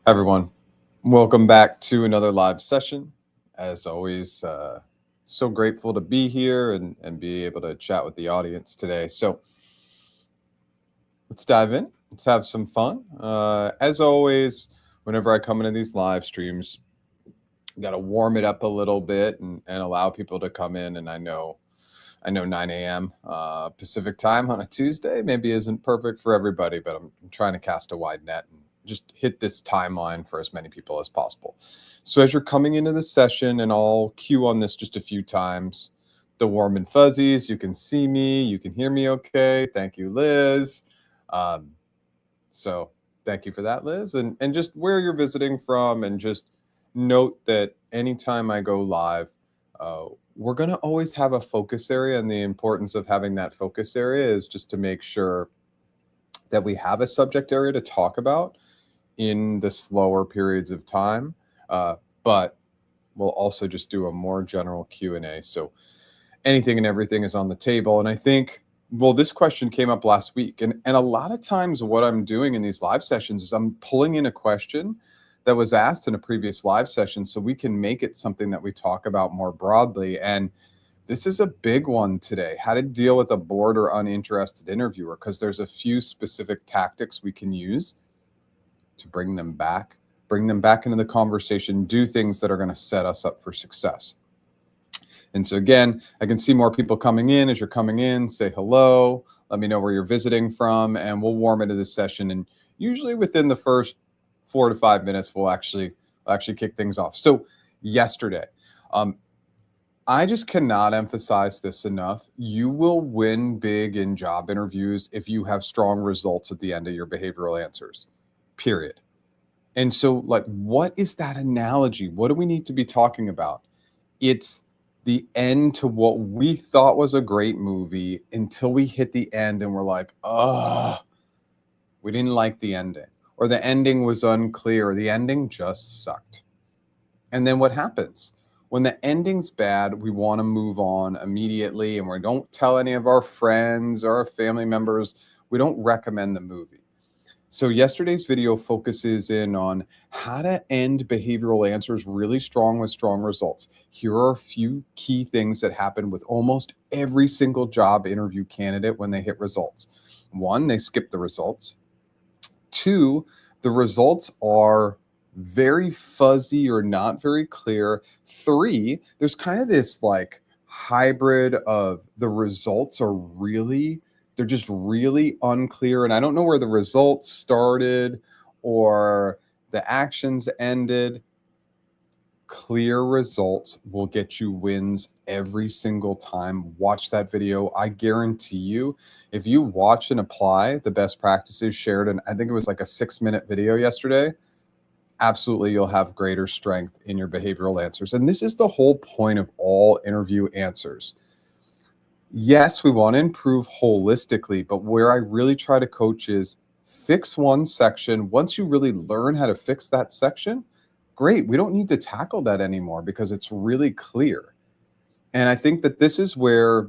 Everyone, welcome back to another live session. As always, so grateful to be here and be able to chat with the audience today. So let's dive in. Let's have some fun. As always, whenever I come into these live streams, got to warm it up a little bit and allow people to come in. And I know 9 a.m. Pacific time on a Tuesday maybe isn't perfect for everybody, but I'm trying to cast a wide net and just hit this timeline for as many people as possible. So as you're coming into the session, and I'll cue on this just a few times, the warm and fuzzies, you can see me, you can hear me okay. Thank you, Liz. Um, so thank you for that, Liz. And just where you're visiting from, and just note that anytime I go live, uh, we're going to always have a focus area. And the importance of having that focus area is just to make sure that we have a subject area to talk about in the slower periods of time. But we'll also just do a more general Q&A. So anything and everything is on the table. And I think, well, this question came up last week. And a lot of times what I'm doing in these live sessions is I'm pulling in a question that was asked in a previous live session so we can make it something that we talk about more broadly. And this is a big one today, how to deal with a bored or uninterested interviewer, because there's a few specific tactics we can use to bring them back into the conversation, do things that are going to set us up for success. And so again, I can see more people coming in. As you're coming in, say hello, let me know where you're visiting from, and we'll warm into this session. And usually within the first 4 to 5 minutes, we'll actually kick things off. So yesterday, I just cannot emphasize this enough. You will win big in job interviews if you have strong results at the end of your behavioral answers, period. And so, like, what is that analogy? What do we need to be talking about? It's the end to what we thought was a great movie until we hit the end and we're like, oh, we didn't like the ending, or the ending was unclear, or the ending just sucked. And then what happens? When the ending's bad, we want to move on immediately, and we don't tell any of our friends or our family members. We don't recommend the movie. So yesterday's video focuses in on how to end behavioral answers really strong with strong results. Here are a few key things that happen with almost every single job interview candidate when they hit results. One, they skip the results. Two, the results are very fuzzy or not very clear. Three, there's kind of this like hybrid of the results are really, they're just really unclear. And I don't know where the results started or the actions ended. Clear results will get you wins every single time. Watch that video. I guarantee you, if you watch and apply the best practices shared, and I think it was like a 6-minute video yesterday, absolutely you'll have greater strength in your behavioral answers. And this is the whole point of all interview answers. Yes, we want to improve holistically, but where I really try to coach is fix one section. Once you really learn how to fix that section, great. We don't need to tackle that anymore because it's really clear. And I think that this is where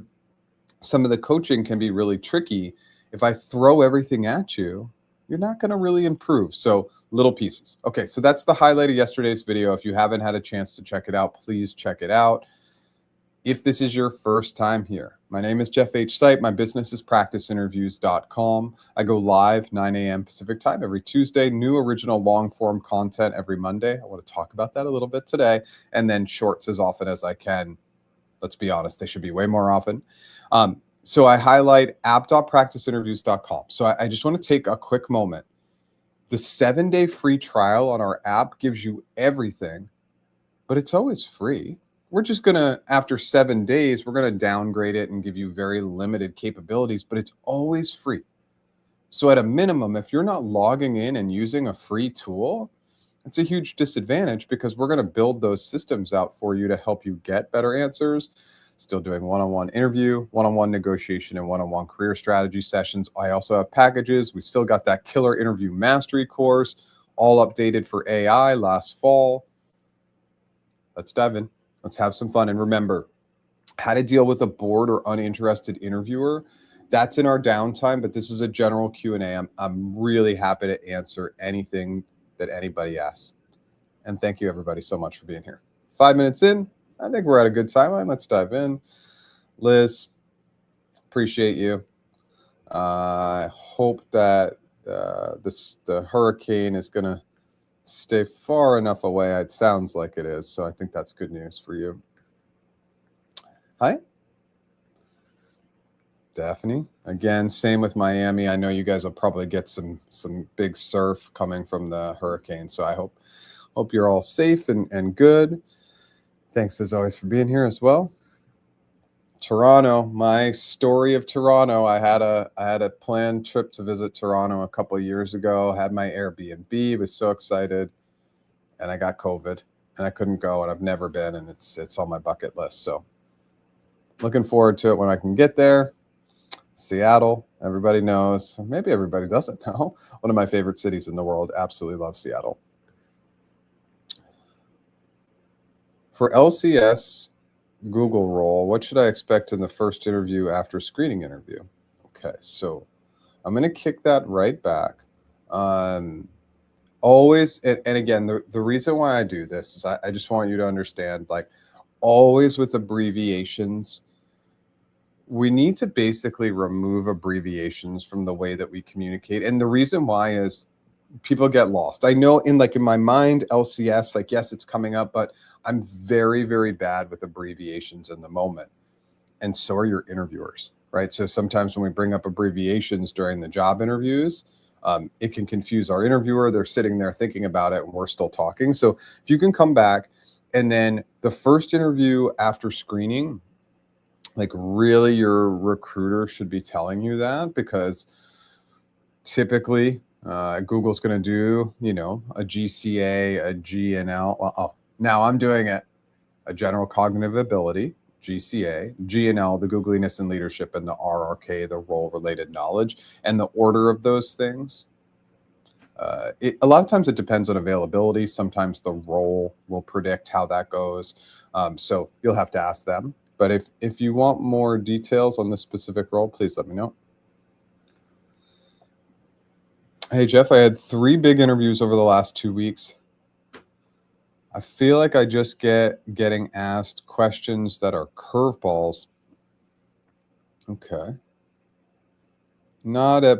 some of the coaching can be really tricky. If I throw everything at you, you're not going to really improve. So little pieces. Okay, so that's the highlight of yesterday's video. If you haven't had a chance to check it out, please check it out. If this is your first time here, my name is Jeff H. Sipe. My business is practiceinterviews.com. I go live 9 a.m. Pacific time every Tuesday, new original long form content every Monday. I want to talk about that a little bit today, and then shorts as often as I can. Let's be honest, they should be way more often. So I highlight app.practiceinterviews.com. So I just want to take a quick moment. The 7-day free trial on our app gives you everything, but it's always free. We're just going to, after 7 days, we're going to downgrade it and give you very limited capabilities, but it's always free. So at a minimum, if you're not logging in and using a free tool, it's a huge disadvantage because we're going to build those systems out for you to help you get better answers. Still doing one-on-one interview, one-on-one negotiation, and one-on-one career strategy sessions. I also have packages. We still got that killer interview mastery course, all updated for AI last fall. Let's dive in. Let's have some fun. And remember, how to deal with a bored or uninterested interviewer. That's in our downtime, but this is a general Q&A. I'm really happy to answer anything that anybody asks. And thank you, everybody, so much for being here. 5 minutes in, I think we're at a good timeline. Let's dive in. Liz, appreciate you. I hope that the hurricane is going to stay far enough away. It sounds like it is, so I think that's good news for you. Hi, Daphne. Again, same with Miami. I know you guys will probably get some big surf coming from the hurricane, so I hope you're all safe and good. Thanks as always for being here as well. Toronto, my story of Toronto. I had a planned trip to visit Toronto a couple of years ago. Had my Airbnb, was so excited, and I got COVID, and I couldn't go, and I've never been, and it's on my bucket list. So looking forward to it when I can get there. Seattle, everybody knows. Maybe everybody doesn't know. One of my favorite cities in the world. Absolutely love Seattle. For LCS Google role, what should I expect in the first interview after screening interview? Okay, so I'm going to kick that right back. Always, and again, the reason why I do this is I just want you to understand, like, always with abbreviations, we need to basically remove abbreviations from the way that we communicate. And the reason why is people get lost. I know in my mind, LCS, like, yes, it's coming up, but I'm very, very bad with abbreviations in the moment. And so are your interviewers, right? So sometimes when we bring up abbreviations during the job interviews, it can confuse our interviewer. They're sitting there thinking about it and we're still talking. So if you can come back and then the first interview after screening, like, really your recruiter should be telling you that, because typically Google's going to do, a GCA, a GNL. Well, now I'm doing it. A general cognitive ability, GCA, GNL, the googliness and leadership, and the RRK, the role-related knowledge, and the order of those things. A lot of times it depends on availability. Sometimes the role will predict how that goes. So you'll have to ask them. But if you want more details on this specific role, please let me know. Hey, Jeff, I had 3 big interviews over the last 2 weeks. I feel like I just getting asked questions that are curveballs. Okay. Not all,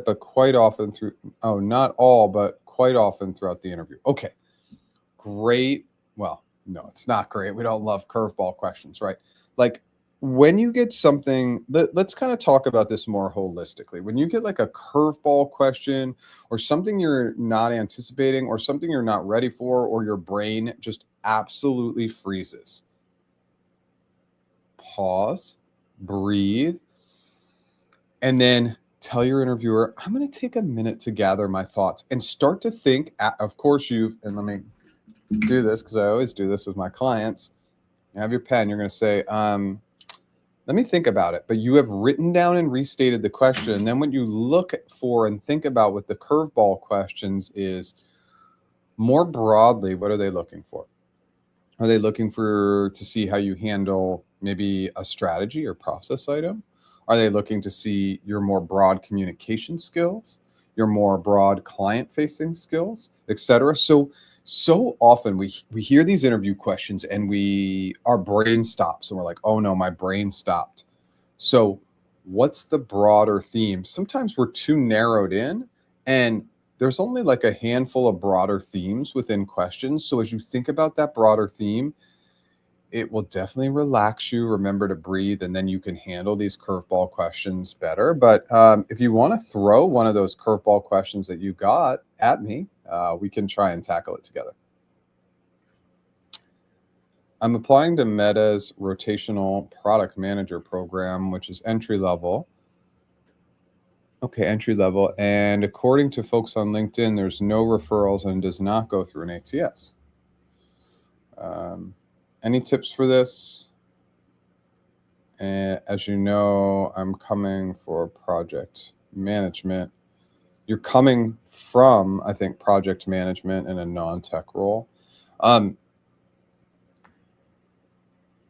but quite often throughout the interview. Okay. Great. Well, no, it's not great. We don't love curveball questions, right? Like, when you get something, let's kind of talk about this more holistically. When you get like a curveball question or something you're not anticipating or something you're not ready for, or your brain just absolutely freezes, pause, breathe, and then tell your interviewer, I'm going to take a minute to gather my thoughts and start to think. Of course, and let me do this because I always do this with my clients. You have your pen. You're going to say, let me think about it. But you have written down and restated the question. And then what you look for and think about with the curveball questions is, more broadly, what are they looking for? Are they looking to see how you handle maybe a strategy or process item? Are they looking to see your more broad communication skills, your more broad client-facing skills, etc.? So often we hear these interview questions and our brain stops and we're like, oh no, my brain stopped. So what's the broader theme? Sometimes we're too narrowed in, and there's only like a handful of broader themes within questions. So as you think about that broader theme, it will definitely relax you. Remember to breathe, and then you can handle these curveball questions better. But if you want to throw one of those curveball questions that you got at me, we can try and tackle it together. I'm applying to Meta's rotational product manager program, which is entry level. Okay, entry level. And according to folks on LinkedIn, there's no referrals and does not go through an ATS. Any tips for this? As you know, I'm coming for project management. You're coming from, I think, project management in a non-tech role.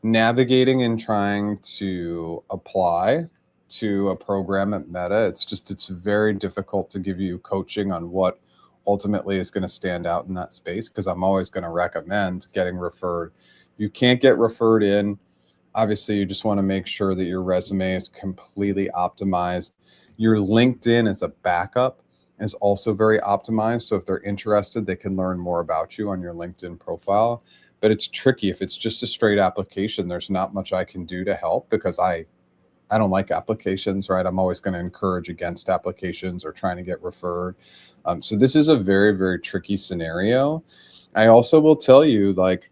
Navigating and trying to apply to a program at Meta, it's very difficult to give you coaching on what ultimately is going to stand out in that space, because I'm always going to recommend getting referred. You can't get referred in. Obviously, you just want to make sure that your resume is completely optimized. Your LinkedIn as a backup is also very optimized. So if they're interested, they can learn more about you on your LinkedIn profile. But it's tricky. If it's just a straight application, there's not much I can do to help, because I don't like applications, right? I'm always going to encourage against applications or trying to get referred. So this is a very, very tricky scenario. I also will tell you, like,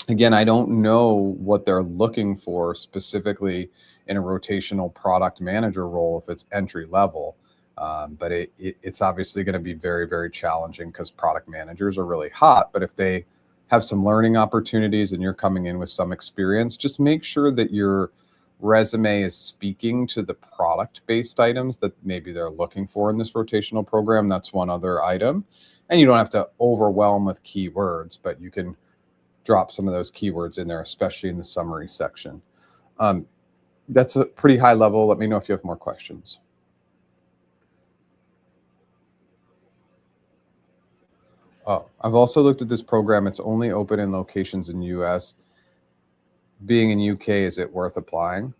again, I don't know what they're looking for specifically in a rotational product manager role if it's entry level. But it's obviously going to be very, very challenging, because product managers are really hot. But if they have some learning opportunities and you're coming in with some experience, just make sure that your resume is speaking to the product-based items that maybe they're looking for in this rotational program. That's one other item. And you don't have to overwhelm with keywords, but you can drop some of those keywords in there, especially in the summary section. That's a pretty high level. Let me know if you have more questions. Oh, I've also looked at this program. It's only open in locations in US. Being in UK, is it worth applying?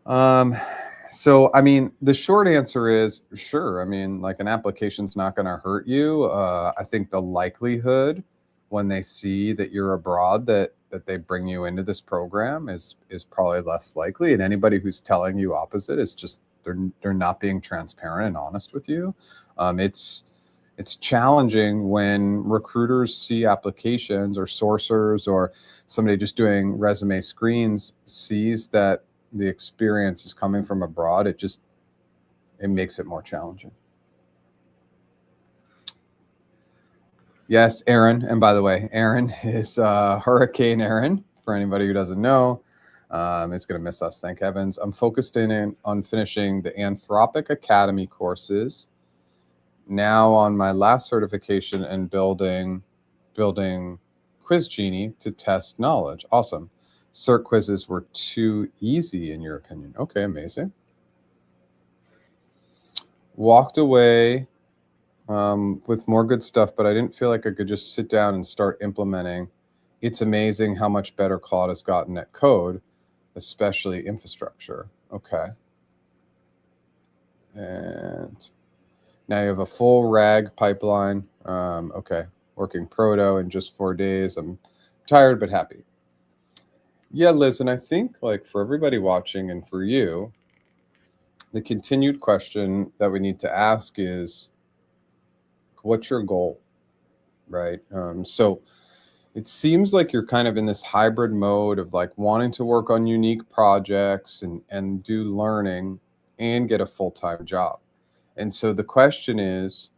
So, I mean, the short answer is sure. I mean, like, an application's not going to hurt you. I think the likelihood when they see that you're abroad that they bring you into this program is probably less likely. And anybody who's telling you opposite is just they're not being transparent and honest with you. It's challenging when recruiters see applications, or sourcers, or somebody just doing resume screens sees that the experience is coming from abroad. It makes it more challenging. Yes, Aaron. And by the way, Aaron is Hurricane Aaron, for anybody who doesn't know. It's going to miss us, thank heavens. I'm focused on finishing the Anthropic Academy courses, now on my last certification, and building Quiz Genie to test knowledge. Awesome. Cert quizzes were too easy in your opinion. Okay, amazing. Walked away with more good stuff, but I didn't feel like I could just sit down and start implementing. It's amazing how much better Claude has gotten at code, especially infrastructure. Okay. And now you have a full RAG pipeline. Okay. Working proto in just 4 days. I'm tired but happy. Yeah, Liz, and I think, like, for everybody watching and for you, the continued question that we need to ask is, what's your goal, right? So it seems like you're kind of in this hybrid mode of, like, wanting to work on unique projects and do learning and get a full-time job. And so the question is,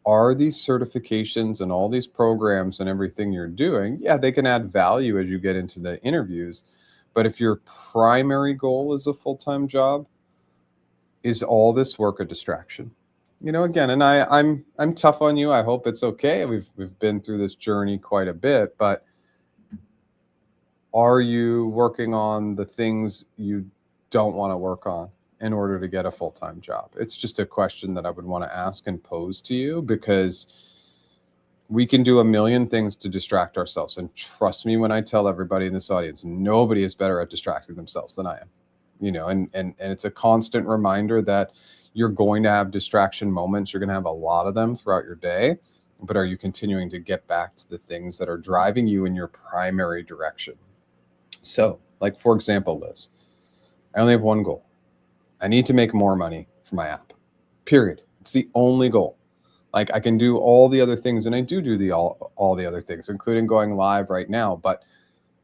are these certifications and all these programs and everything you're doing, yeah, they can add value as you get into the interviews. But if your primary goal is a full-time job, is all this work a distraction? Again, and I'm tough on you. I hope it's okay. We've been through this journey quite a bit, but are you working on the things you don't want to work on in order to get a full-time job? It's just a question that I would want to ask and pose to you, because we can do a million things to distract ourselves. And trust me when I tell everybody in this audience, nobody is better at distracting themselves than I am. And it's a constant reminder that you're going to have distraction moments. You're going to have a lot of them throughout your day. But are you continuing to get back to the things that are driving you in your primary direction? So, like, for example, Liz, I only have one goal. I need to make more money for my app. Period. It's the only goal. Like, I can do all the other things, and I do all the other things, including going live right now. But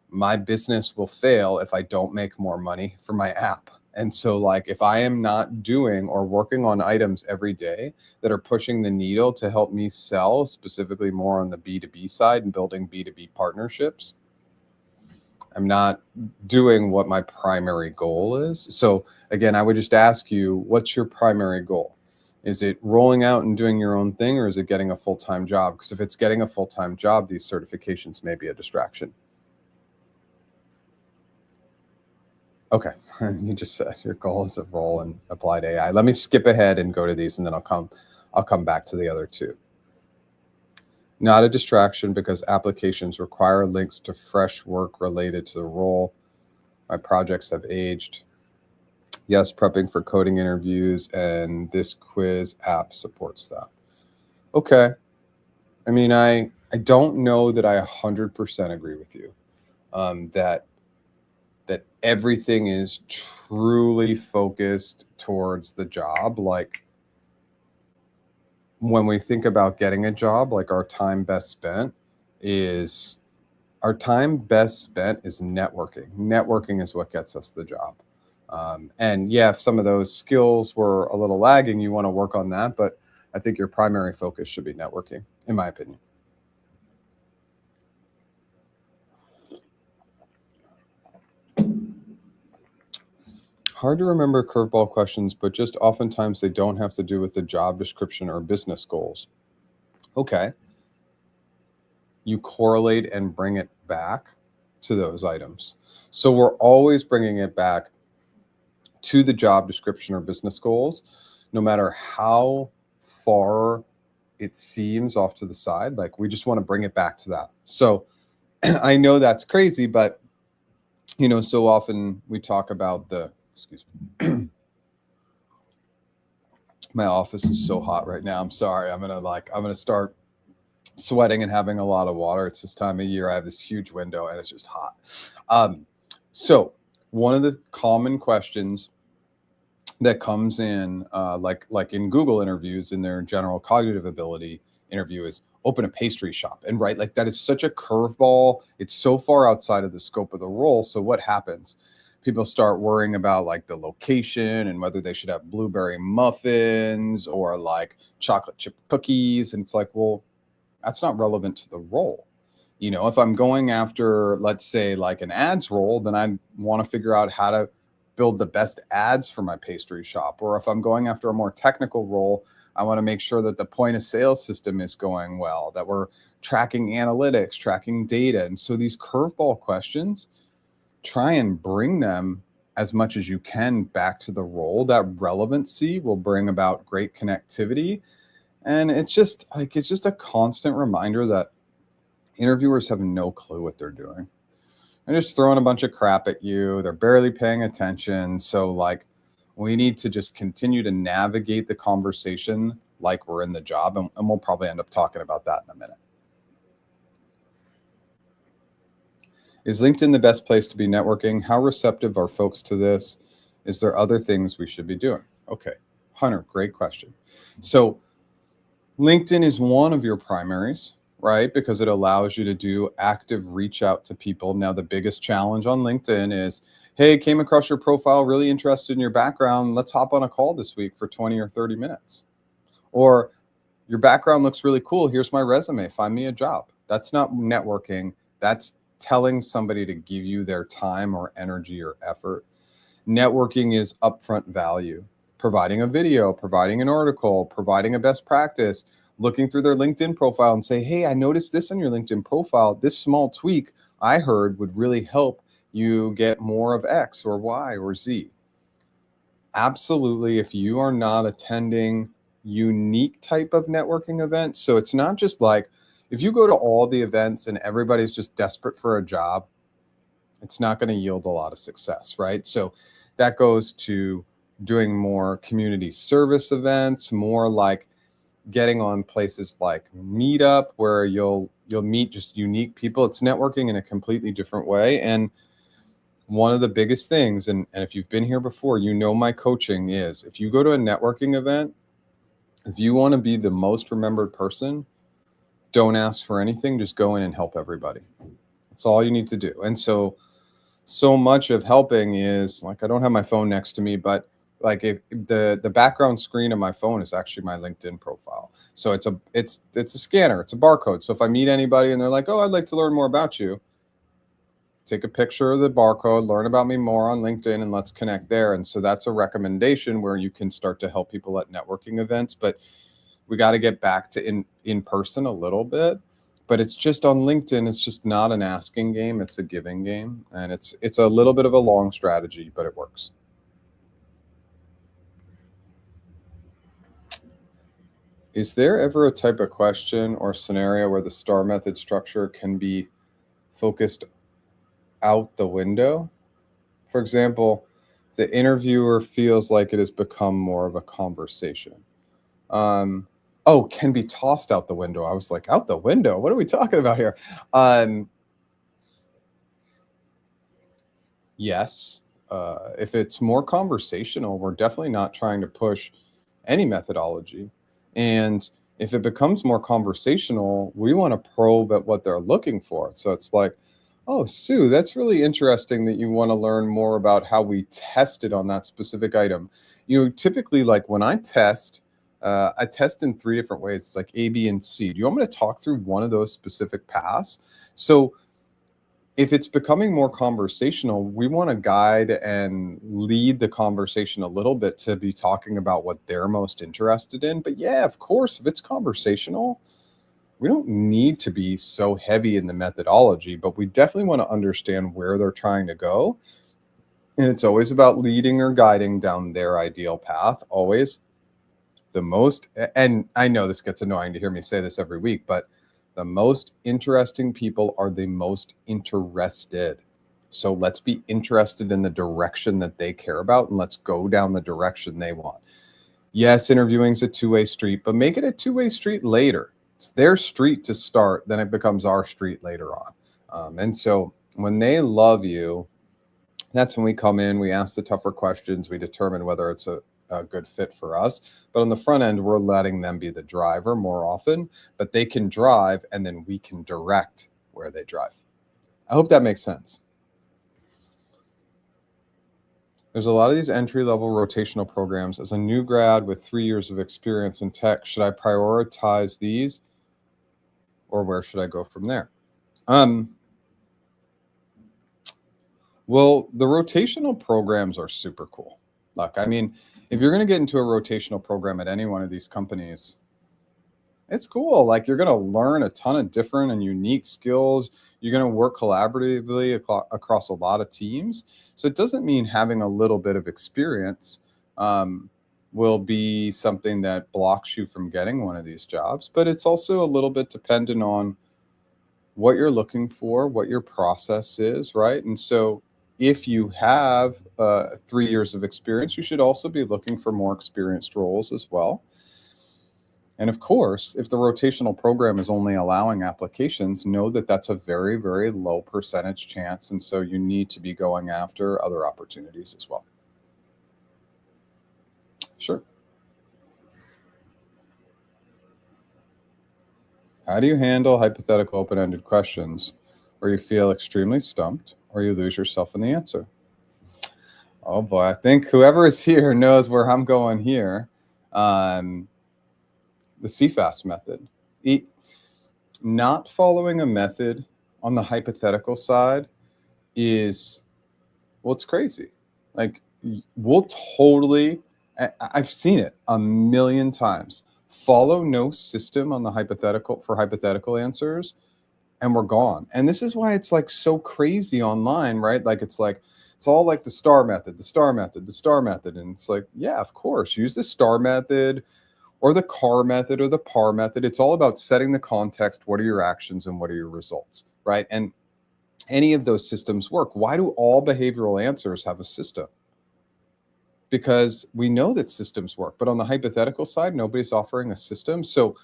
my business will fail if I don't make more money for my app. And so, like, if I am not doing or working on items every day that are pushing the needle to help me sell, specifically more on the B2B side and building B2B partnerships, I'm not doing what my primary goal is. So again, I would just ask you, what's your primary goal? Is it rolling out and doing your own thing, or is it getting a full-time job? Because if it's getting a full-time job, these certifications may be a distraction. Okay. You just said your goal is to roll and applied AI. Let me skip ahead and go to these, and then I'll come back to the other two. Not a distraction because applications require links to fresh work related to the role. My projects have aged. Yes, prepping for coding interviews, and this quiz app supports that. Okay. I mean, I don't know that I 100% agree with you. That everything is truly focused towards the job. Like when we think about getting a job, like our time best spent is networking. Networking is what gets us the job. And yeah, if some of those skills were a little lagging, you want to work on that. But I think your primary focus should be networking, in my opinion. Hard to remember curveball questions, but just oftentimes they don't have to do with the job description or business goals. Okay. You correlate and bring it back to those items. So we're always bringing it back to the job description or business goals, no matter how far it seems off to the side. Like we just want to bring it back to that. So I know that's crazy, but so often we talk about excuse me. My office is so hot right now. I'm sorry. I'm gonna start sweating and having a lot of water. It's this time of year. I have this huge window and it's just hot. So one of the common questions that comes in, like in Google interviews, in their general cognitive ability interview, is open a pastry shop. And right, like that is such a curveball. It's so far outside of the scope of the role. So what happens? People start worrying about like the location and whether they should have blueberry muffins or like chocolate chip cookies. And it's like, well, that's not relevant to the role. If I'm going after, let's say, like an ads role, then I want to figure out how to build the best ads for my pastry shop. Or if I'm going after a more technical role, I want to make sure that the point of sale system is going well, that we're tracking analytics, tracking data. And so these curveball questions, try and bring them as much as you can back to the role. That relevancy will bring about great connectivity. And it's just a constant reminder that interviewers have no clue what they're doing. They're just throwing a bunch of crap at you. They're barely paying attention. So like we need to just continue to navigate the conversation like we're in the job. And we'll probably end up talking about that in a minute. Is LinkedIn the best place to be networking? How receptive are folks to this? Is there other things we should be doing? Okay, Hunter, great question. So LinkedIn is one of your primaries, right? Because it allows you to do active reach out to people. Now, the biggest challenge on LinkedIn is, hey, came across your profile, really interested in your background. Let's hop on a call this week for 20 or 30 minutes. Or your background looks really cool. Here's my resume. Find me a job. That's not networking. That's telling somebody to give you their time or energy or effort. Networking is upfront value. Providing a video, providing an article, providing a best practice, looking through their LinkedIn profile and say, hey, I noticed this on your LinkedIn profile. This small tweak I heard would really help you get more of X or Y or Z. Absolutely, if you are not attending unique type of networking events, so it's not just like, if you go to all the events and everybody's just desperate for a job, it's not going to yield a lot of success, right? So that goes to doing more community service events, more like getting on places like Meetup, where you'll meet just unique people. It's networking in a completely different way. And one of the biggest things, and if you've been here before, my coaching is, if you go to a networking event, if you want to be the most remembered person, don't ask for anything, just go in and help everybody. That's all you need to do. And so much of helping is like, I don't have my phone next to me, but like if the background screen of my phone is actually my LinkedIn profile. So it's a scanner, it's a barcode. So if I meet anybody and they're like, oh, I'd like to learn more about you, take a picture of the barcode, learn about me more on LinkedIn, and let's connect there. And so that's a recommendation where you can start to help people at networking events. But we got to get back to in person a little bit. but it's just on LinkedIn. It's just not an asking game. It's a giving game. And it's a little bit of a long strategy, but it works. Is there ever a type of question or scenario where the STAR method structure can be focused out the window? For example, the interviewer feels like it has become more of a conversation. Can be tossed out the window. I was like, out the window? What are we talking about here? Yes. If it's more conversational, we're definitely not trying to push any methodology. And if it becomes more conversational, we want to probe at what they're looking for. So it's like, oh, Sue, that's really interesting that you want to learn more about how we tested on that specific item. You typically, like when I test in 3 different ways. It's like A, B, and C. Do you want me to talk through one of those specific paths? So if it's becoming more conversational, we want to guide and lead the conversation a little bit to be talking about what they're most interested in. But yeah, of course, if it's conversational, we don't need to be so heavy in the methodology, but we definitely want to understand where they're trying to go. And it's always about leading or guiding down their ideal path, always. And I know this gets annoying to hear me say this every week, but the most interesting people are the most interested. So let's be interested in the direction that they care about, and let's go down the direction they want. Yes, interviewing is a two-way street, but make it a two-way street later. It's their street to start, then it becomes our street later on. And so when they love you, that's when we come in, we ask the tougher questions, we determine whether it's a good fit for us. But on the front end, we're letting them be the driver more often, but they can drive and then we can direct where they drive. I hope that makes sense. There's a lot of these entry-level rotational programs. As a new grad with 3 years of experience in tech, should I prioritize these or where should I go from there? Well, the rotational programs are super cool. Look, I mean, if you're going to get into a rotational program at any one of these companies, it's cool. Like you're going to learn a ton of different and unique skills. You're going to work collaboratively across a lot of teams. So it doesn't mean having a little bit of experience will be something that blocks you from getting one of these jobs. But it's also a little bit dependent on what you're looking for, what your process is, right? And so if you have 3 years of experience, you should also be looking for more experienced roles as well. And of course, if the rotational program is only allowing applications, know that that's a very, very low percentage chance. And so you need to be going after other opportunities as well. Sure. How do you handle hypothetical open-ended questions where you feel extremely stumped or you lose yourself in the answer? Oh boy, I think whoever is here knows where I'm going here. The CFAS method. Not following a method on the hypothetical side is, well, it's crazy. Like we'll totally, I've seen it a million times. Follow no system on the hypothetical answers, and we're gone. And this is why it's like so crazy online, right? Like it's all like the STAR method, the STAR method, the STAR method. And it's like, yeah, of course, use the STAR method or the CAR method or the PAR method. It's all about setting the context. What are your actions and what are your results, right? And any of those systems work. Why do all behavioral answers have a system? Because we know that systems work, but on the hypothetical side, nobody's offering a system. So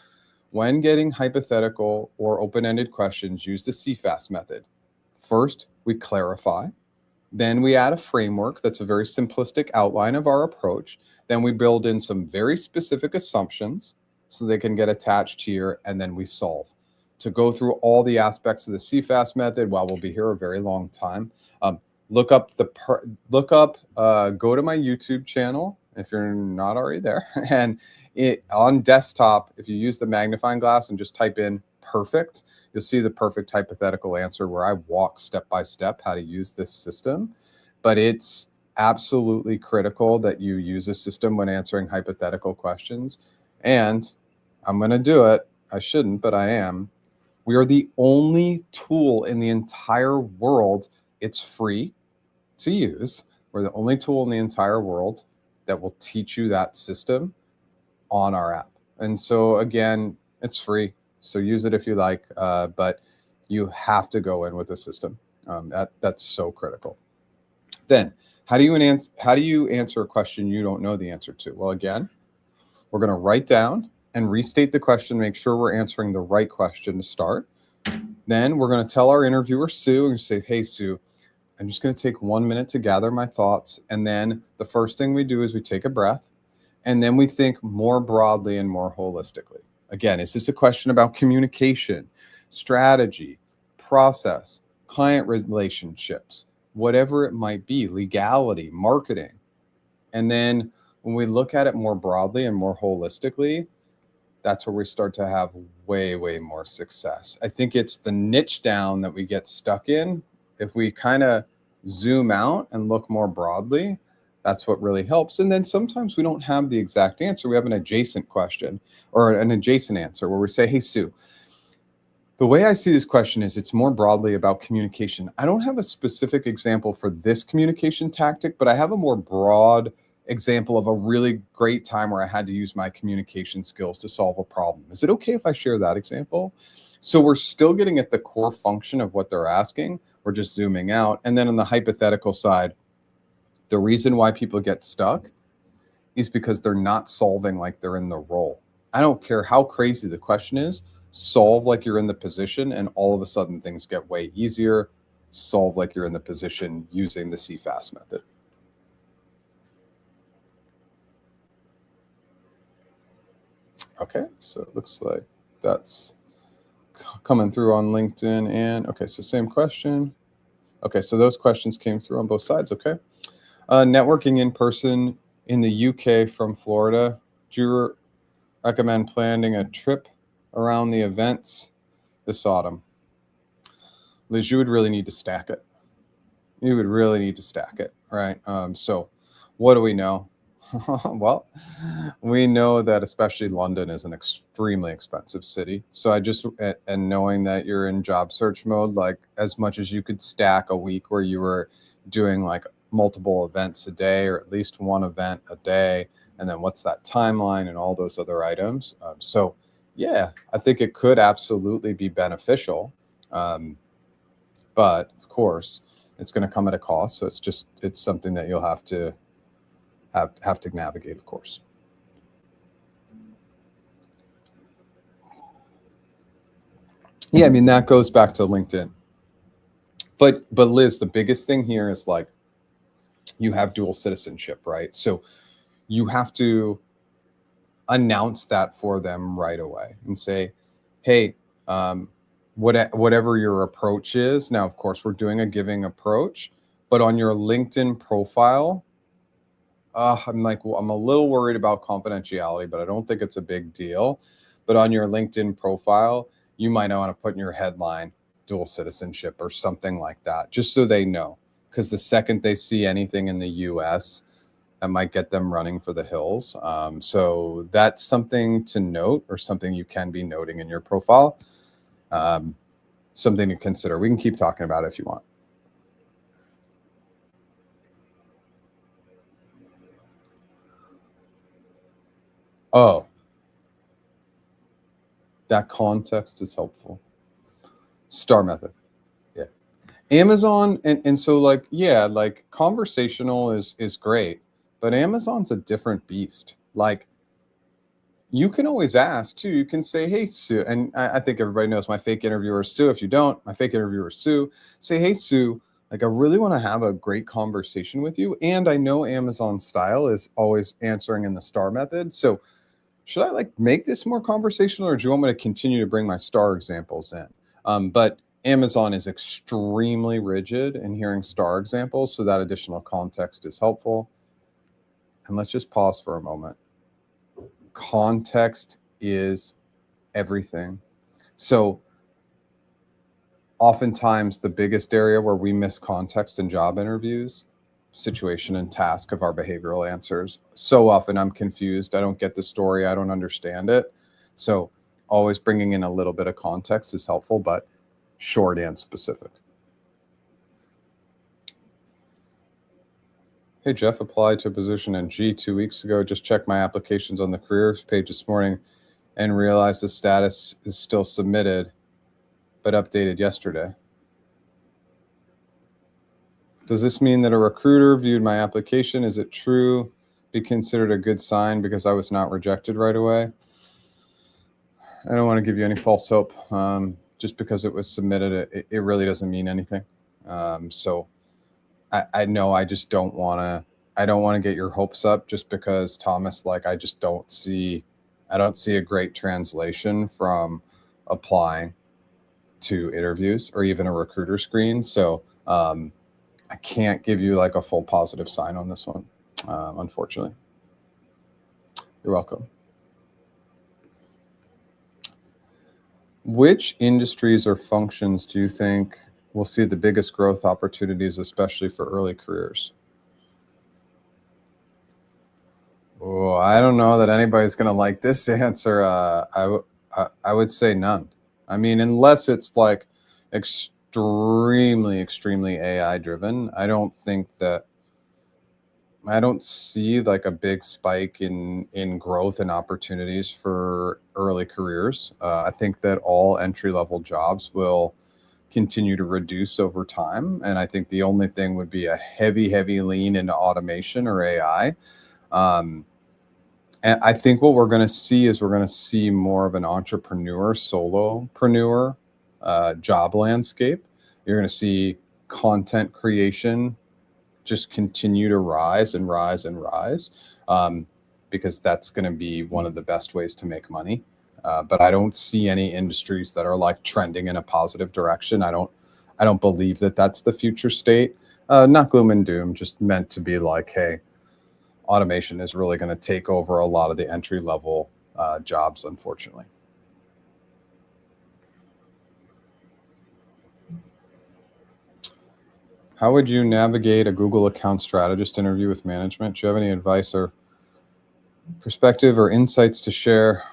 when getting hypothetical or open-ended questions, use the CFAS method. First, we clarify. Then we add a framework that's a very simplistic outline of our approach. Then we build in some very specific assumptions so they can get attached here, and then we solve. To go through all the aspects of the CFAS method, while we'll be here a very long time, go to my YouTube channel if you're not already there. And on desktop, if you use the magnifying glass and just type in perfect, you'll see the perfect hypothetical answer where I walk step by step how to use this system. But it's absolutely critical that you use a system when answering hypothetical questions. And I'm going to do it. I shouldn't, but I am. We are the only tool in the entire world. It's free to use. We're the only tool in the entire world that will teach you that system on our app. And so again, it's free. So use it if you like, but you have to go in with a system. That's so critical. Then, how do you answer a question you don't know the answer to? Well, again, we're going to write down and restate the question, make sure we're answering the right question to start. Then we're going to tell our interviewer, Sue, and say, hey, Sue, I'm just going to take 1 minute to gather my thoughts. And then the first thing we do is we take a breath, and then we think more broadly and more holistically. Again, is this a question about communication, strategy, process, client relationships, whatever it might be, legality, marketing? And then when we look at it more broadly and more holistically, that's where we start to have way, way more success. I think it's the niche down that we get stuck in. If we kind of zoom out and look more broadly, that's what really helps. And then sometimes we don't have the exact answer. We have an adjacent question or an adjacent answer where we say, hey, Sue, the way I see this question is it's more broadly about communication. I don't have a specific example for this communication tactic, but I have a more broad example of a really great time where I had to use my communication skills to solve a problem. Is it okay if I share that example? So we're still getting at the core function of what they're asking. We're just zooming out. And then on the hypothetical side, the reason why people get stuck is because they're not solving like they're in the role. I don't care how crazy the question is, solve like you're in the position, and all of a sudden things get way easier. Solve like you're in the position using the CFAS method. Okay, so it looks like that's coming through on LinkedIn. And okay, so same question. Okay, so those questions came through on both sides. Okay. Networking in person in the UK from Florida. Do you recommend planning a trip around the events this autumn? Liz, you would really need to stack it. You would really need to stack it, right? So what do we know? Well, we know that especially London is an extremely expensive city. So and knowing that you're in job search mode, like as much as you could stack a week where you were doing like multiple events a day or at least one event a day, and then what's that timeline and all those other items. So yeah, I think it could absolutely be beneficial. But of course, it's going to come at a cost. So it's something that you'll have to navigate, of course. Yeah, I mean, that goes back to LinkedIn. But Liz, the biggest thing here is like you have dual citizenship, right? So you have to announce that for them right away and say, hey, whatever your approach is. Now, of course, we're doing a giving approach, but on your LinkedIn profile, I'm a little worried about confidentiality, but I don't think it's a big deal. But on your LinkedIn profile, you might want to put in your headline dual citizenship or something like that, just so they know. Because the second they see anything in the US, that might get them running for the hills. So that's something to note, or something you can be noting in your profile. Something to consider. We can keep talking about it if you want. Oh, that context is helpful. Star method. Yeah. Amazon, and so like, yeah, like conversational is great, but Amazon's a different beast. Like you can always ask too. You can say, hey, Sue, and I think everybody knows my fake interviewer is Sue. If you don't, my fake interviewer is Sue. Say, hey, Sue, like I really want to have a great conversation with you. And I know Amazon style is always answering in the star method. So should I like make this more conversational, or do you want me to continue to bring my star examples in? But Amazon is extremely rigid in hearing star examples, so that additional context is helpful. And let's just pause for a moment. Context is everything. So oftentimes the biggest area where we miss context in job interviews, situation and task of our behavioral answers. So often I'm confused. I don't get the story. I don't understand it. So always bringing in a little bit of context is helpful, but short and specific. Hey, Jeff, applied to a position in G 2 weeks ago. Just checked my applications on the careers page this morning and realized the status is still submitted, but updated yesterday. Does this mean that a recruiter viewed my application? Is it true? Be considered a good sign because I was not rejected right away? I don't want to give you any false hope. Just because it was submitted, it really doesn't mean anything. So I know I just don't want to get your hopes up just because, Thomas, like I don't see a great translation from applying to interviews or even a recruiter screen. So I can't give you like a full positive sign on this one, unfortunately. You're welcome. Which industries or functions do you think will see the biggest growth opportunities, especially for early careers? Oh, I don't know that anybody's going to like this answer. I would say none. I mean, unless it's like extremely AI driven, I don't see like a big spike in growth and opportunities for early careers. I think that all entry level jobs will continue to reduce over time, and I think the only thing would be a heavy lean into automation or AI. And I think what we're going to see more of an entrepreneur, solopreneur job landscape. You're going to see content creation just continue to rise and rise and rise, because that's going to be one of the best ways to make money. But I don't see any industries that are like trending in a positive direction. I don't believe that that's the future state. Not gloom and doom, just meant to be like, hey, automation is really going to take over a lot of the entry level jobs, unfortunately. How would you navigate a Google account strategist interview with management? Do you have any advice or perspective or insights to share?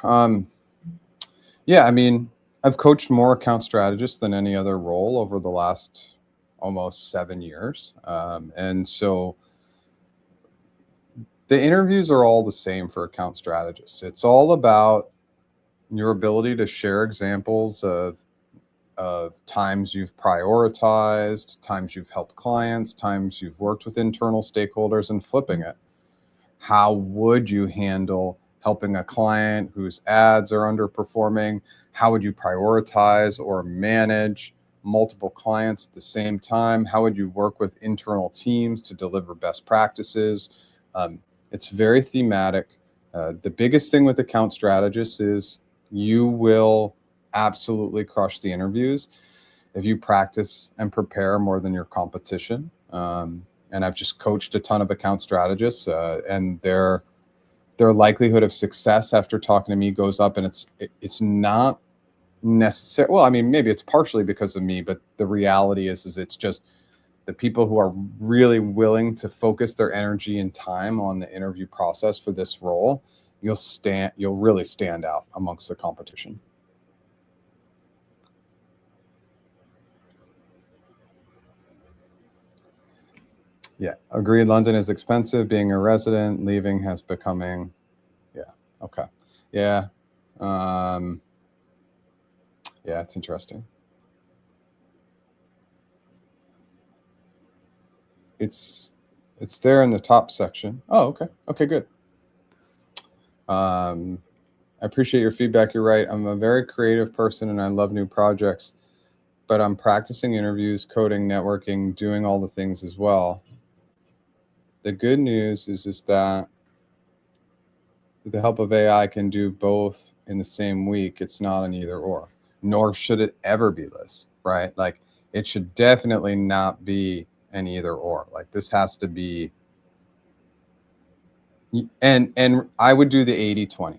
Yeah, I mean, I've coached more account strategists than any other role over the last almost 7 years. And so the interviews are all the same for account strategists. It's all about your ability to share examples of times you've prioritized, times you've helped clients, times you've worked with internal stakeholders, and flipping it. How would you handle helping a client whose ads are underperforming? How would you prioritize or manage multiple clients at the same time? How would you work with internal teams to deliver best practices? It's very thematic. The biggest thing with account strategists is you will absolutely crush the interviews if you practice and prepare more than your competition. And I've just coached a ton of account strategists, and their likelihood of success after talking to me goes up. And it's not necessary. Well, I mean, maybe it's partially because of me, but the reality is it's just the people who are really willing to focus their energy and time on the interview process for this role, you'll really stand out amongst the competition. Yeah, agreed. London is expensive. Being a resident, leaving has becoming. Yeah. Okay. Yeah. Yeah, it's interesting. It's there in the top section. Oh, okay. Okay, good. I appreciate your feedback. You're right. I'm a very creative person and I love new projects, but I'm practicing interviews, coding, networking, doing all the things as well. The good news is that with the help of AI, I can do both in the same week. It's not an either or, nor should it ever be, Liz, right? Like it should definitely not be an either or. Like this has to be, and I would do the 80-20.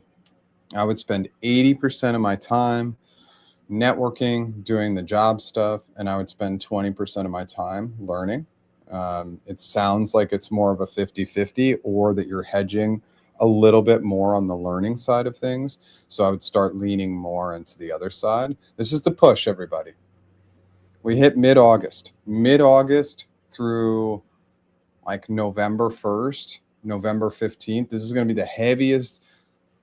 I would spend 80% of my time networking, doing the job stuff, and I would spend 20% of my time learning. It sounds like it's more of a 50-50 or that you're hedging a little bit more on the learning side of things. So I would start leaning more into the other side. This is the push, everybody. We hit mid-August through like November 1st, November 15th. This is going to be the heaviest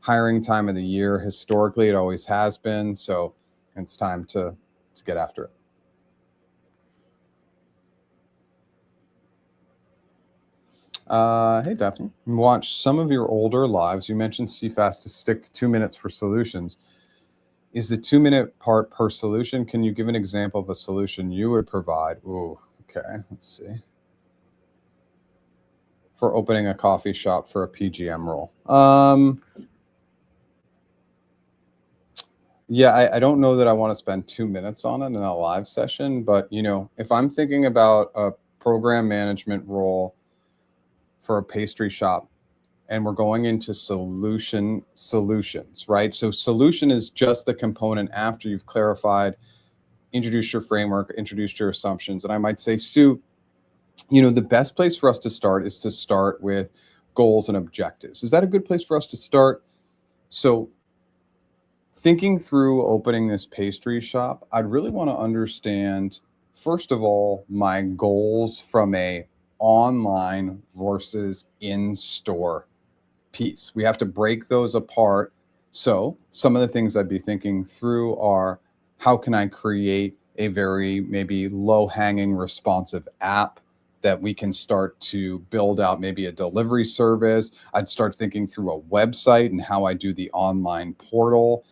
hiring time of the year. Historically, it always has been. So it's time to get after it. Hey, Daphne. Watch some of your older lives. You mentioned CFAS to stick to 2 minutes for solutions. Is the 2 minute part per solution? Can you give an example of a solution you would provide? Ooh, okay. Let's see. For opening a coffee shop for a PGM role. Yeah, I don't know that I want to spend 2 minutes on it in a live session, but if I'm thinking about a program management role for a pastry shop, and we're going into solutions, right? So solution is just the component after you've clarified, introduced your framework, introduced your assumptions. And I might say, Sue, the best place for us to start is to start with goals and objectives. Is that a good place for us to start? So thinking through opening this pastry shop, I'd really want to understand, first of all, my goals from a online versus in-store piece. We have to break those apart. So some of the things I'd be thinking through are, how can I create a very maybe low-hanging responsive app that we can start to build out, maybe a delivery service. I'd start thinking through a website and how I do the online portal.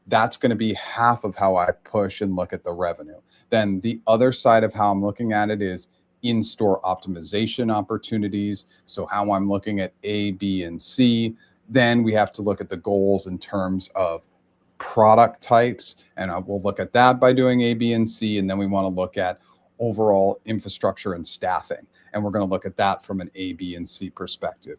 That's going to be half of how I push and look at the revenue. Then the other side of how I'm looking at it is in-store optimization opportunities. So how I'm looking at A, B, and C. Then we have to look at the goals in terms of product types. And we'll look at that by doing A, B, and C. And then we want to look at overall infrastructure and staffing. And we're going to look at that from an A, B, and C perspective.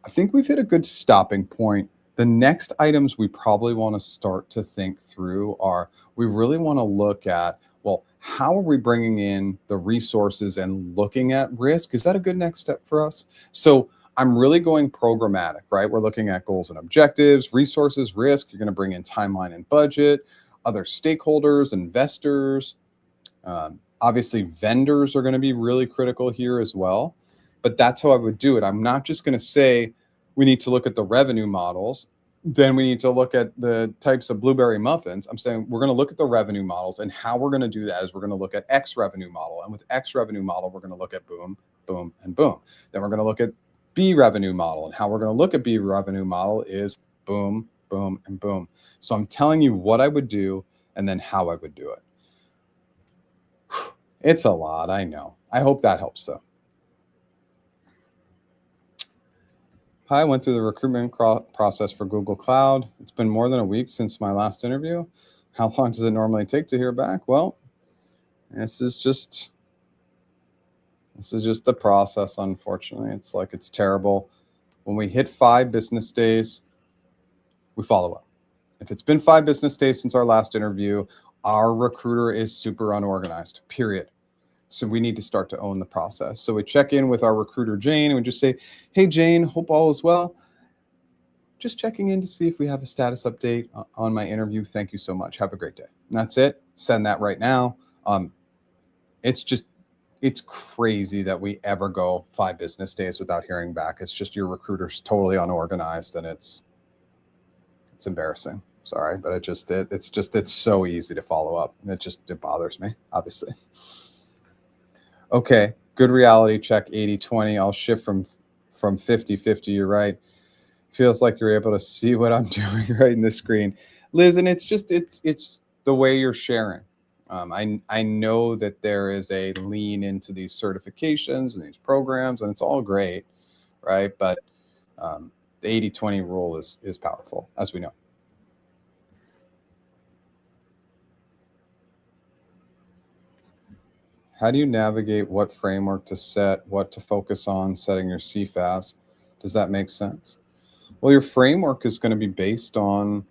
I think we've hit a good stopping point. The next items we probably want to start to think through are, we really want to look at, well, how are we bringing in the resources and looking at risk? Is that a good next step for us? So I'm really going programmatic, right? We're looking at goals and objectives, resources, risk. You're going to bring in timeline and budget, other stakeholders, investors. Obviously, vendors are going to be really critical here as well. But that's how I would do it. I'm not just going to say we need to look at the revenue models, then we need to look at the types of blueberry muffins. I'm saying we're going to look at the revenue models, and how we're going to do that is we're going to look at X revenue model. And with X revenue model, we're going to look at boom, boom, and boom. Then we're going to look at B revenue model. And how we're going to look at B revenue model is boom, boom, and boom. So I'm telling you what I would do and then how I would do it. It's a lot, I know. I hope that helps, though. I went through the recruitment process for Google Cloud. It's been more than a week since my last interview. How long does it normally take to hear back? Well, this is just the process, unfortunately. It's terrible. When we hit 5 business days, we follow up. If it's been 5 business days since our last interview, our recruiter is super unorganized, period. So we need to start to own the process. So we check in with our recruiter, Jane, and we just say, hey, Jane, hope all is well. Just checking in to see if we have a status update on my interview. Thank you so much. Have a great day. And that's it. Send that right now. It's crazy that we ever go 5 business days without hearing back. It's just your recruiter's totally unorganized, and it's embarrassing. Sorry, but it's so easy to follow up. It bothers me, obviously. Okay, good reality check, 80-20. I'll shift from 50-50. You're right. Feels like you're able to see what I'm doing right in the screen, Liz. And it's the way you're sharing. I know that there is a lean into these certifications and these programs, and it's all great, right? But the 80-20 rule is powerful, as we know. How do you navigate what framework to set, what to focus on, setting your CFAS? Does that make sense? Well, your framework is going to be based on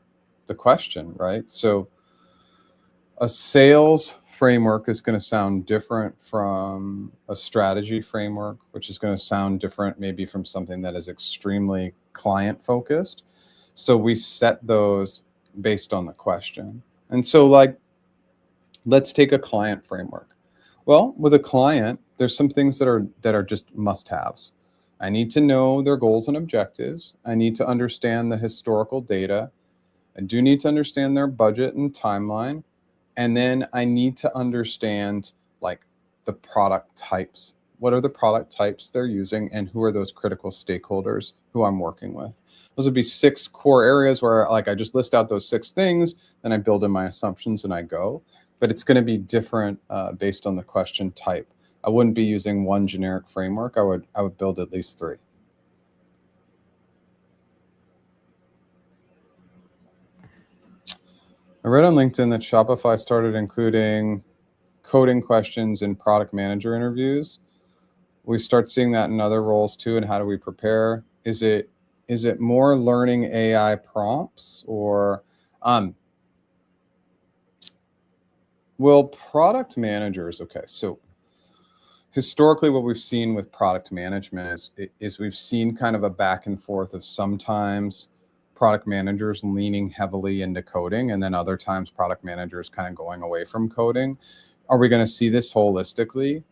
the question, right? So a sales framework is going to sound different from a strategy framework, which is going to sound different maybe from something that is extremely client focused. So we set those based on the question. And so, like, let's take a client framework. Well, with a client, there's some things that are just must-haves. I need to know their goals and objectives. I need to understand the historical data. I do need to understand their budget and timeline. And then I need to understand, like, the product types. What are the product types they're using, and who are those critical stakeholders who I'm working with? Those would be 6 core areas where, like, I just list out those 6 things, then I build in my assumptions and I go. But it's going to be different based on the question type. I wouldn't be using one generic framework. I would build at least 3. I read on LinkedIn that Shopify started including coding questions in product manager interviews. We start seeing that in other roles too. And how do we prepare? Is it more learning AI prompts, or will product managers? Okay, so historically, what we've seen with product management is we've seen kind of a back and forth of sometimes product managers leaning heavily into coding, and then other times product managers kind of going away from coding. Are we going to see this holistically?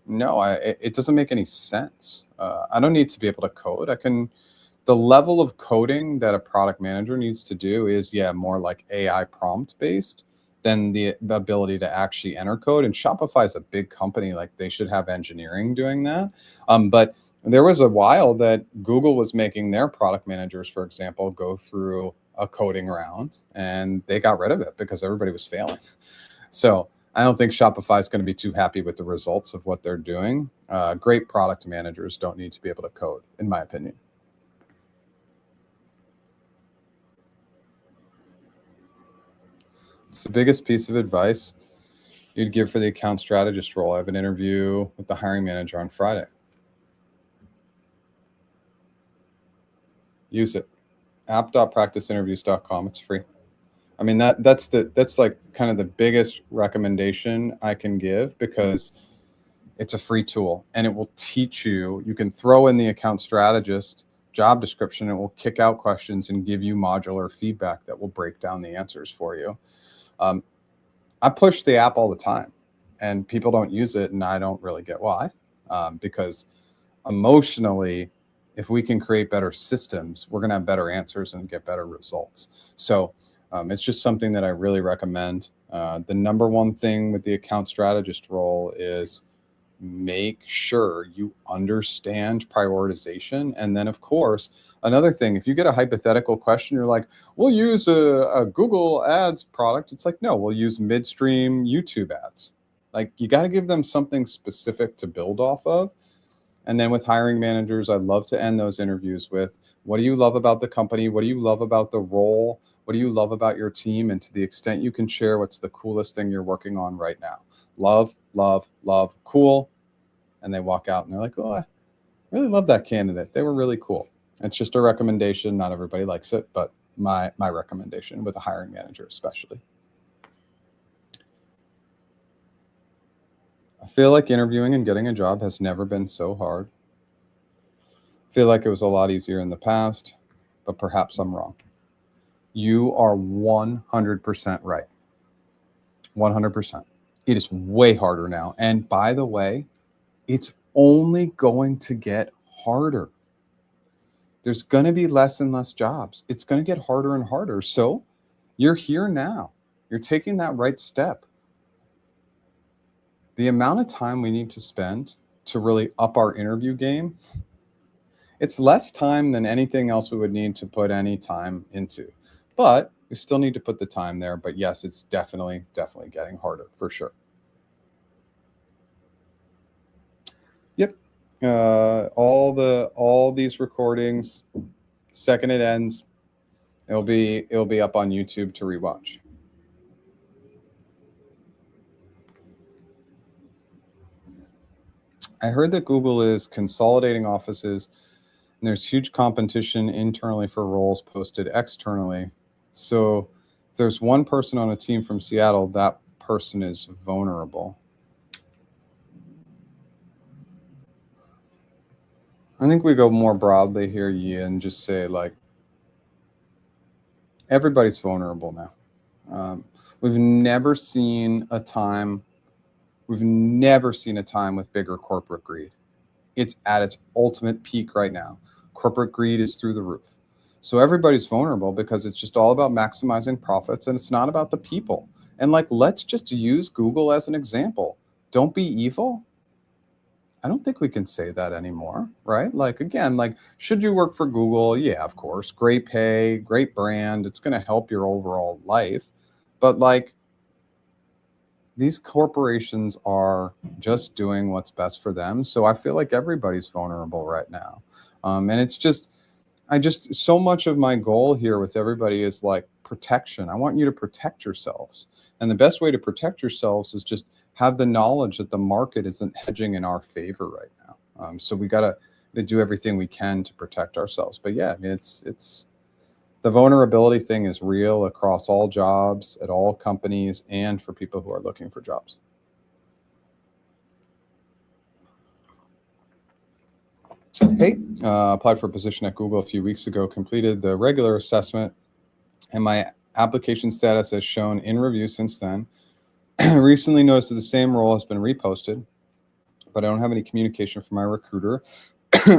No, it doesn't make any sense. I don't need to be able to code. The level of coding that a product manager needs to do is, more like AI prompt based than the ability to actually enter code. And Shopify is a big company, like they should have engineering doing that. But there was a while that Google was making their product managers, for example, go through a coding round, and they got rid of it because everybody was failing. So I don't think Shopify is going to be too happy with the results of what they're doing. Great product managers don't need to be able to code, in my opinion. It's the biggest piece of advice you'd give for the account strategist role. I have an interview with the hiring manager on Friday. Use it. app.practiceinterviews.com. It's free. I mean, that's like kind of the biggest recommendation I can give, because it's a free tool and it will teach you. You can throw in the account strategist job description. It will kick out questions and give you modular feedback that will break down the answers for you. I push the app all the time, and people don't use it, and I don't really get why. Because emotionally, if we can create better systems, we're going to have better answers and get better results. So it's just something that I really recommend. The number one thing with the account strategist role is make sure you understand prioritization. And then, of course, another thing, if you get a hypothetical question, you're like, we'll use a Google ads product. It's like, no, we'll use midstream YouTube ads. Like, you got to give them something specific to build off of. And then with hiring managers, I love to end those interviews with, what do you love about the company? What do you love about the role? What do you love about your team? And to the extent you can share, what's the coolest thing you're working on right now? Love, love, love, cool. And they walk out and they're like, oh, I really love that candidate. They were really cool. It's just a recommendation. Not everybody likes it, but my recommendation with a hiring manager especially. I feel like interviewing and getting a job has never been so hard. I feel like it was a lot easier in the past, but perhaps I'm wrong. You are 100% right. 100%. It is way harder now. And by the way, it's only going to get harder. There's going to be less and less jobs. It's going to get harder and harder. So you're here now. You're taking that right step. The amount of time we need to spend to really up our interview game, it's less time than anything else we would need to put any time into. But we still need to put the time there. But yes, it's definitely getting harder for sure. Yep. All these recordings, second it ends, it'll be up on YouTube to rewatch. I heard that Google is consolidating offices, and there's huge competition internally for roles posted externally. So if there's one person on a team from Seattle, that person is vulnerable. I think we go more broadly here, Yi, and just say like, everybody's vulnerable now. We've never seen a time with bigger corporate greed. It's at its ultimate peak right now. Corporate greed is through the roof. So everybody's vulnerable because it's just all about maximizing profits, and it's not about the people. And like, let's just use Google as an example. Don't be evil. I don't think we can say that anymore, right? Like, again, like, should you work for Google? Yeah, of course. Great pay, great brand. It's going to help your overall life. But like, these corporations are just doing what's best for them. So I feel like everybody's vulnerable right now. And it's just, so much of my goal here with everybody is like protection. I want you to protect yourselves. And the best way to protect yourselves is just have the knowledge that the market isn't hedging in our favor right now. So we got to do everything we can to protect ourselves. But yeah, I mean, it's the vulnerability thing is real across all jobs, at all companies, and for people who are looking for jobs. Hey, applied for a position at Google a few weeks ago, completed the regular assessment, and my application status has shown in review since then. Recently noticed that the same role has been reposted, but I don't have any communication from my recruiter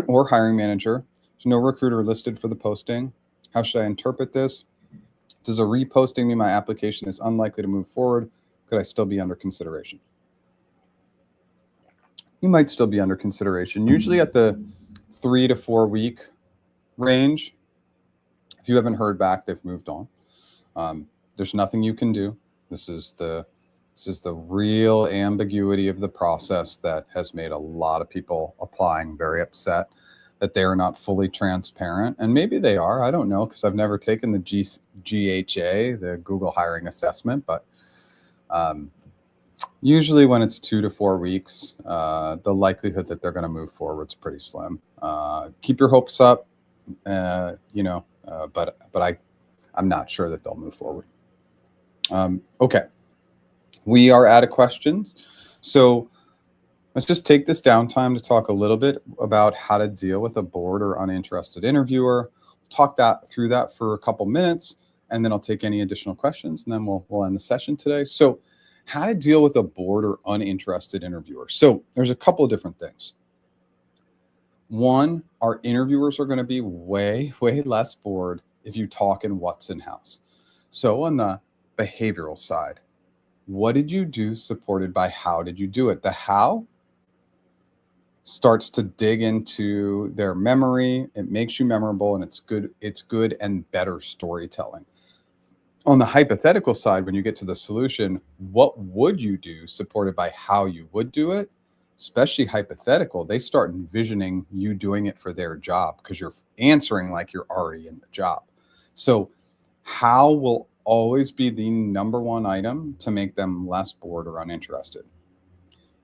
or hiring manager. There's no recruiter listed for the posting. How should I interpret this? Does a reposting mean my application is unlikely to move forward? Could I still be under consideration? You might still be under consideration. Usually at the 3 to 4 week range, if you haven't heard back, they've moved on. There's nothing you can do. This is the real ambiguity of the process that has made a lot of people applying very upset that they are not fully transparent. And maybe they are. I don't know, because I've never taken the GHA, the Google hiring assessment. But usually when it's 2 to 4 weeks, the likelihood that they're going to move forward is pretty slim. Keep your hopes up, but I'm not sure that they'll move forward. Okay. We are out of questions. So let's just take this downtime to talk a little bit about how to deal with a bored or uninterested interviewer. Talk through that for a couple minutes, and then I'll take any additional questions, and then we'll end the session today. So how to deal with a bored or uninterested interviewer. So there's a couple of different things. One, our interviewers are going to be way, way less bored if you talk in what's in-house. So on the behavioral side, what did you do supported by how did you do it? The how starts to dig into their memory. It makes you memorable, and it's good and better storytelling. On the hypothetical side, when you get to the solution, what would you do supported by how you would do it? Especially hypothetical, they start envisioning you doing it for their job because you're answering like you're already in the job. So how will always be the number one item to make them less bored or uninterested.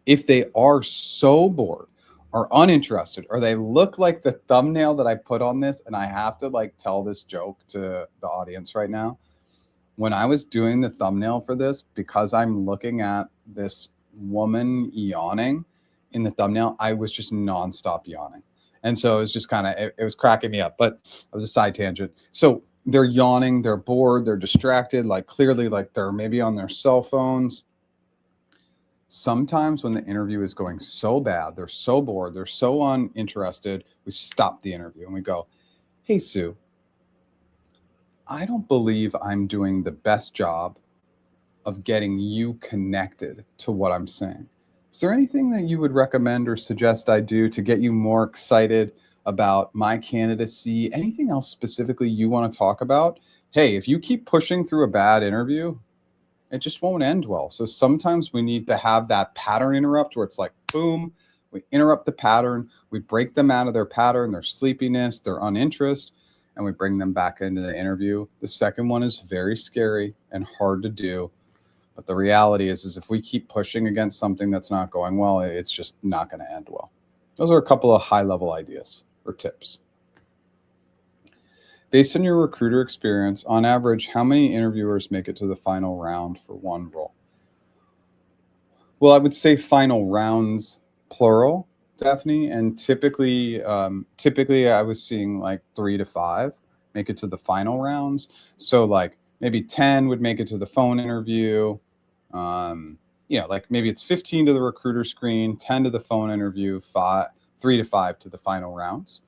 If they are so bored or uninterested, or they look like the thumbnail that I put on this, and I have to like tell this joke to the audience right now. When I was doing the thumbnail for this, because I'm looking at this woman yawning in the thumbnail, I was just nonstop yawning. And so it was just kind of, it was cracking me up, but it was a side tangent. So they're yawning, they're bored, they're distracted, like clearly like they're maybe on their cell phones. Sometimes when the interview is going so bad, they're so bored, they're so uninterested, we stop the interview and we go, hey, Sue, I don't believe I'm doing the best job of getting you connected to what I'm saying. Is there anything that you would recommend or suggest I do to get you more excited about my candidacy? Anything else specifically you want to talk about? Hey, if you keep pushing through a bad interview, it just won't end well. So sometimes we need to have that pattern interrupt where it's like, boom, we interrupt the pattern, we break them out of their pattern, their sleepiness, their uninterest, and we bring them back into the interview. The second one is very scary and hard to do. But the reality is if we keep pushing against something that's not going well, it's just not going to end well. Those are a couple of high-level ideas or tips. Based on your recruiter experience, on average, how many interviewers make it to the final round for one role? Well, I would say final rounds, plural, Daphne. And typically I was seeing like 3 to 5 make it to the final rounds. So like maybe 10 would make it to the phone interview. Like maybe it's 15 to the recruiter screen, 10 to the phone interview, 3 to 5 to the final rounds.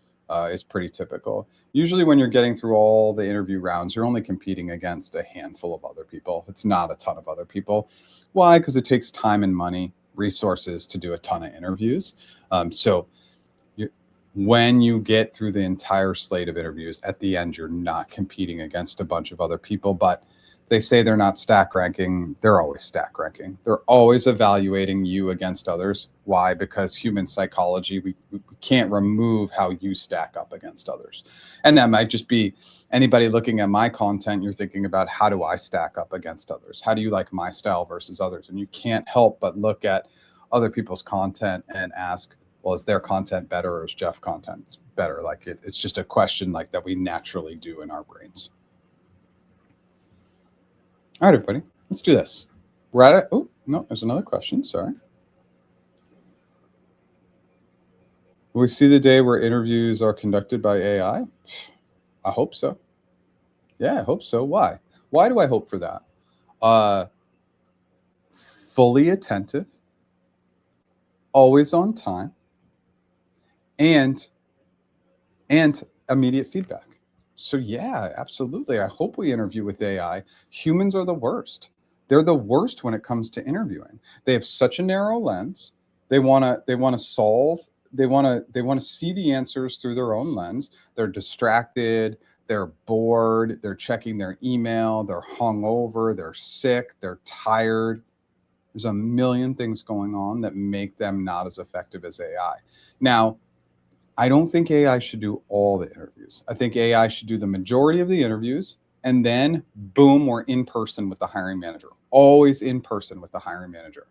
Is pretty typical. Usually when you're getting through all the interview rounds, you're only competing against a handful of other people. It's not a ton of other people. Why? Because it takes time and money, resources to do a ton of interviews. So when you get through the entire slate of interviews, at the end, you're not competing against a bunch of other people. But if they say they're not stack ranking, they're always stack ranking. They're always evaluating you against others. Why? Because human psychology, we can't remove how you stack up against others. And that might just be anybody looking at my content, you're thinking about, how do I stack up against others? How do you like my style versus others? And you can't help but look at other people's content and ask, well, is their content better or is Jeff's content better? Like it's just a question like that we naturally do in our brains. All right, everybody, let's do this. We're at it. Oh, no, there's another question. Sorry. Will we see the day where interviews are conducted by AI? I hope so. Yeah, I hope so. Why? Why do I hope for that? Fully attentive, always on time, and immediate feedback. So yeah, absolutely. I hope we interview with AI. Humans are the worst. They're the worst when it comes to interviewing. They have such a narrow lens. They want to solve. They want to see the answers through their own lens. They're distracted. They're bored. They're checking their email. They're hungover. They're sick. They're tired. There's a million things going on that make them not as effective as AI. Now, I don't think AI should do all the interviews. I think AI should do the majority of the interviews, and then boom, we're in person with the hiring manager. Always in person with the hiring manager.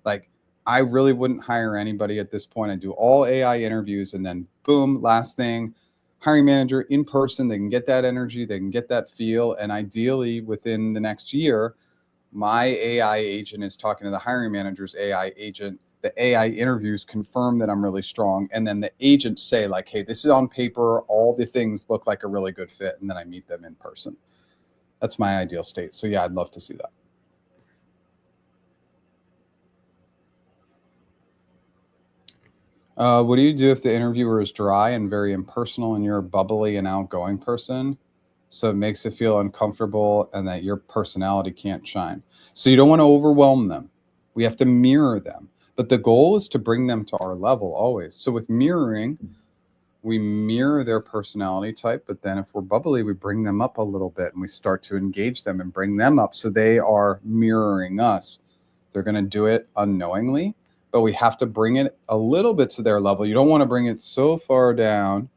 Like, I really wouldn't hire anybody at this point. I do all AI interviews, and then boom, last thing, hiring manager in person. They can get that energy, they can get that feel, and ideally within the next year, my AI agent is talking to the hiring manager's AI agent. The AI interviews confirm that I'm really strong. And then the agents say like, hey, this is on paper. All the things look like a really good fit. And then I meet them in person. That's my ideal state. So yeah, I'd love to see that. What do you do if the interviewer is dry and very impersonal and you're a bubbly and outgoing person? So it makes it feel uncomfortable and that your personality can't shine. So you don't want to overwhelm them. We have to mirror them. But the goal is to bring them to our level always. So with mirroring, we mirror their personality type, but then if we're bubbly, we bring them up a little bit and we start to engage them and bring them up so they are mirroring us. They're going to do it unknowingly, but we have to bring it a little bit to their level. You don't want to bring it so far down,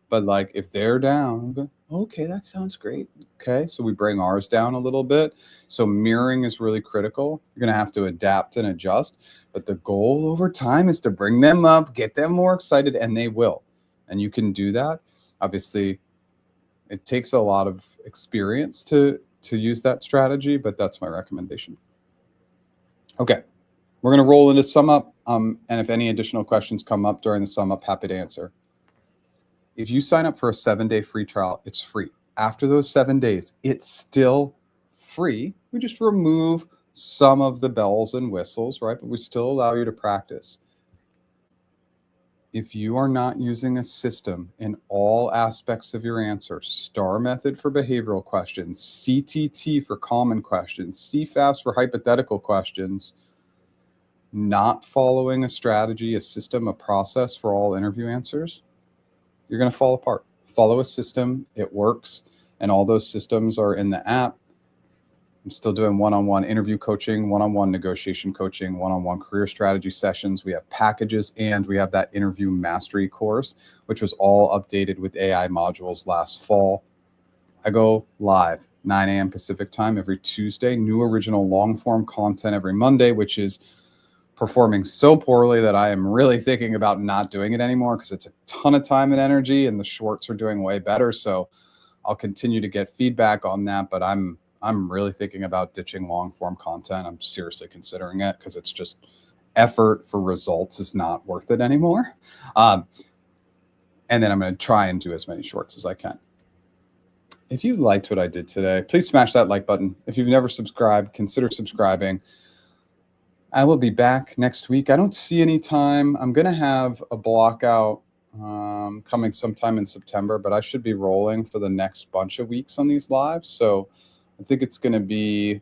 but like if they're down, okay, that sounds great. Okay, so we bring ours down a little bit. So mirroring is really critical. You're going to have to adapt and adjust, but the goal over time is to bring them up, get them more excited, and they will. And you can do that. Obviously, it takes a lot of experience to use that strategy, but that's my recommendation. Okay, we're going to roll into sum up. And if any additional questions come up during the sum up, happy to answer. If you sign up for a 7-day free trial, it's free. After those 7 days, it's still free. We just remove some of the bells and whistles, right? But we still allow you to practice. If you are not using a system in all aspects of your answer, STAR method for behavioral questions, CTT for common questions, CFAS for hypothetical questions, not following a strategy, a system, a process for all interview answers, you're going to fall apart. Follow a system, it works, and all those systems are in the app. I'm still doing one-on-one interview coaching, one-on-one negotiation coaching, one-on-one career strategy sessions. We have packages, and we have that interview mastery course, which was all updated with AI modules last fall. I go live 9 a.m. Pacific time every Tuesday, new original long-form content every Monday, which is performing so poorly that I am really thinking about not doing it anymore because it's a ton of time and energy, and the shorts are doing way better. So I'll continue to get feedback on that, but I'm really thinking about ditching long form content. I'm seriously considering it because it's just effort for results is not worth it anymore. And then I'm going to try and do as many shorts as I can. If you liked what I did today, please smash that like button. If you've never subscribed, consider subscribing. I will be back next week. I don't see any time. I'm going to have a block out coming sometime in September, but I should be rolling for the next bunch of weeks on these lives. So I think it's going to be,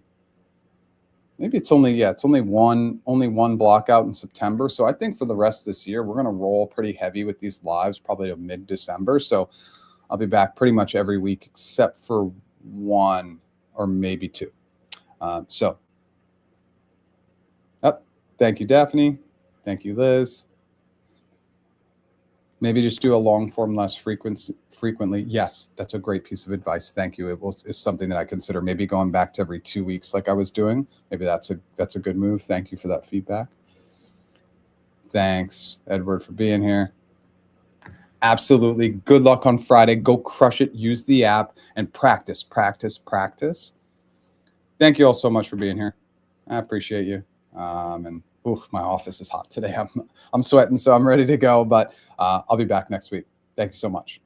maybe it's only one block out in September. So I think for the rest of this year, we're going to roll pretty heavy with these lives, probably to mid-December. So I'll be back pretty much every week except for one or maybe two. Thank you, Daphne. Thank you, Liz. Maybe just do a long form less frequently. Yes, that's a great piece of advice. Thank you. It's something that I consider, maybe going back to every 2 weeks like I was doing. Maybe that's a good move. Thank you for that feedback. Thanks, Edward, for being here. Absolutely. Good luck on Friday. Go crush it. Use the app and practice. Thank you all so much for being here. I appreciate you. And my office is hot today. I'm sweating, so I'm ready to go, but I'll be back next week. Thank you so much.